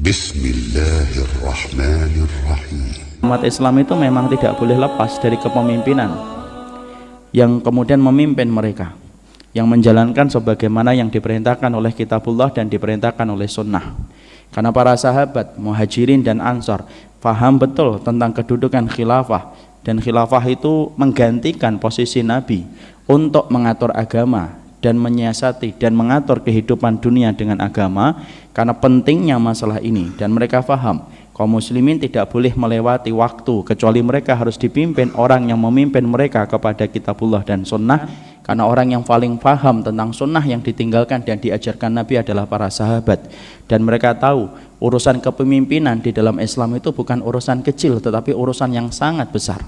Bismillahirrahmanirrahim. Umat Islam itu memang tidak boleh lepas dari kepemimpinan yang kemudian memimpin mereka, yang menjalankan sebagaimana yang diperintahkan oleh kitabullah dan diperintahkan oleh sunnah. Karena para sahabat, muhajirin dan ansar paham betul tentang kedudukan khilafah, dan khilafah itu menggantikan posisi Nabi untuk mengatur agama dan menyiasati dan mengatur kehidupan dunia dengan agama. Karena pentingnya masalah ini, dan mereka faham kaum muslimin tidak boleh melewati waktu kecuali mereka harus dipimpin orang yang memimpin mereka kepada kitabullah dan sunnah. Karena orang yang paling paham tentang sunnah yang ditinggalkan dan diajarkan Nabi adalah para sahabat, dan mereka tahu urusan kepemimpinan di dalam Islam itu bukan urusan kecil, tetapi urusan yang sangat besar.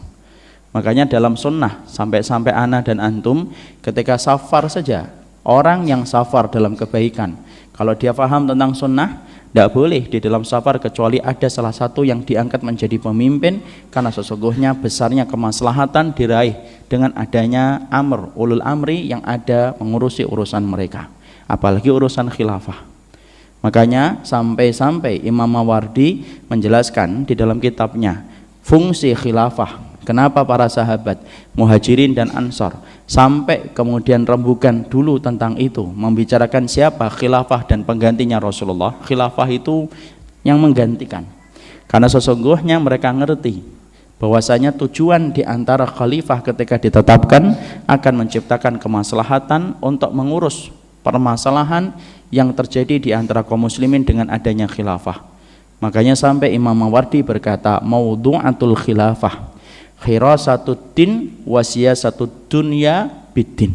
Makanya dalam sunnah sampai ana dan antum ketika safar saja, orang yang safar dalam kebaikan, kalau dia paham tentang sunnah, tidak boleh di dalam safar kecuali ada salah satu yang diangkat menjadi pemimpin, karena sesungguhnya besarnya kemaslahatan diraih dengan adanya ulul amri yang ada mengurusi urusan mereka, apalagi urusan khilafah. Makanya sampai-sampai Imam Mawardi menjelaskan di dalam kitabnya fungsi khilafah, kenapa para sahabat, muhajirin dan ansar sampai kemudian rembukan dulu tentang itu, membicarakan siapa khilafah dan penggantinya Rasulullah. Khilafah itu yang menggantikan, karena sesungguhnya mereka ngerti bahwasanya tujuan di antara khalifah ketika ditetapkan akan menciptakan kemaslahatan untuk mengurus permasalahan yang terjadi di antara kaum muslimin dengan adanya khilafah. Makanya sampai Imam Mawardi berkata, maudhu'atul khilafah khirasatuddin wasiyasatudd dunya biddin.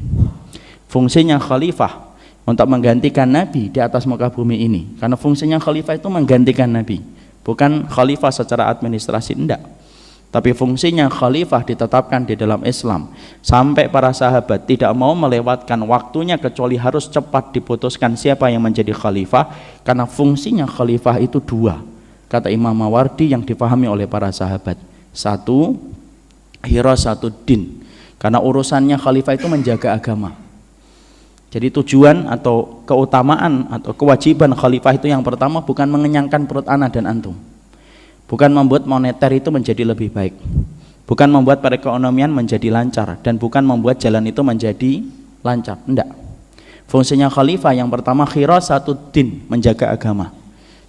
Fungsinya khalifah untuk menggantikan Nabi di atas muka bumi ini, karena fungsinya khalifah itu menggantikan Nabi, bukan khalifah secara administrasi, enggak, tapi fungsinya khalifah ditetapkan di dalam Islam. Sampai para sahabat tidak mau melewatkan waktunya kecuali harus cepat diputuskan siapa yang menjadi khalifah, karena fungsinya khalifah itu dua, kata Imam Mawardi, yang dipahami oleh para sahabat. Satu, hirasatuddin, karena urusannya khalifah itu menjaga agama. Jadi tujuan atau keutamaan atau kewajiban khalifah itu yang pertama bukan mengenyangkan perut ana dan antum, bukan membuat moneter itu menjadi lebih baik, bukan membuat perekonomian menjadi lancar, dan bukan membuat jalan itu menjadi lancar, enggak. Fungsinya khalifah yang pertama khirasatuddin, menjaga agama,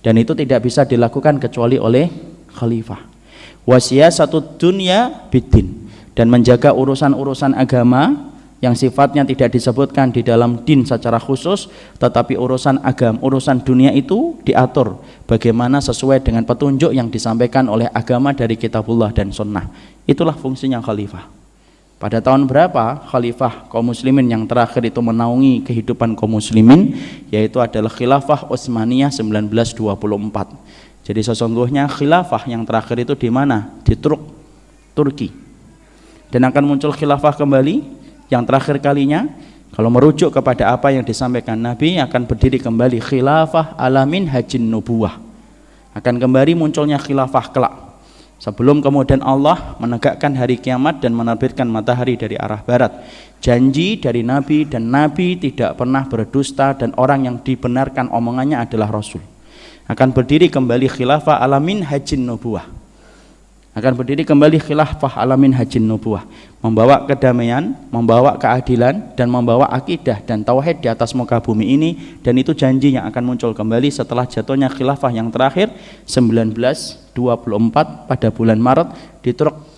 dan itu tidak bisa dilakukan kecuali oleh khalifah. Wasiyasatudd dunya biddin, dan menjaga urusan-urusan agama yang sifatnya tidak disebutkan di dalam din secara khusus, tetapi urusan agama, urusan dunia itu diatur bagaimana sesuai dengan petunjuk yang disampaikan oleh agama dari kitabullah dan sunnah. Itulah fungsinya khalifah. Pada tahun berapa khalifah kaum muslimin yang terakhir itu menaungi kehidupan kaum muslimin, yaitu adalah khilafah Utsmaniyah 1924. Jadi sesungguhnya khilafah yang terakhir itu di mana? Di Turki. Dan akan muncul khilafah kembali yang terakhir kalinya, kalau merujuk kepada apa yang disampaikan Nabi, akan berdiri kembali khilafah alamin hajin nubuwah. Akan kembali munculnya khilafah kelak, sebelum kemudian Allah menegakkan hari kiamat dan menerbitkan matahari dari arah barat. Janji dari Nabi, dan Nabi tidak pernah berdusta, dan orang yang dibenarkan omongannya adalah Rasul. Akan berdiri kembali khilafah alamin hajin nubuwah, akan berdiri kembali khilafah alamin hajin nubuwah, membawa kedamaian, membawa keadilan, dan membawa akidah dan tauhid di atas muka bumi ini. Dan itu janji yang akan muncul kembali setelah jatuhnya khilafah yang terakhir 1924 pada bulan Maret di Turki.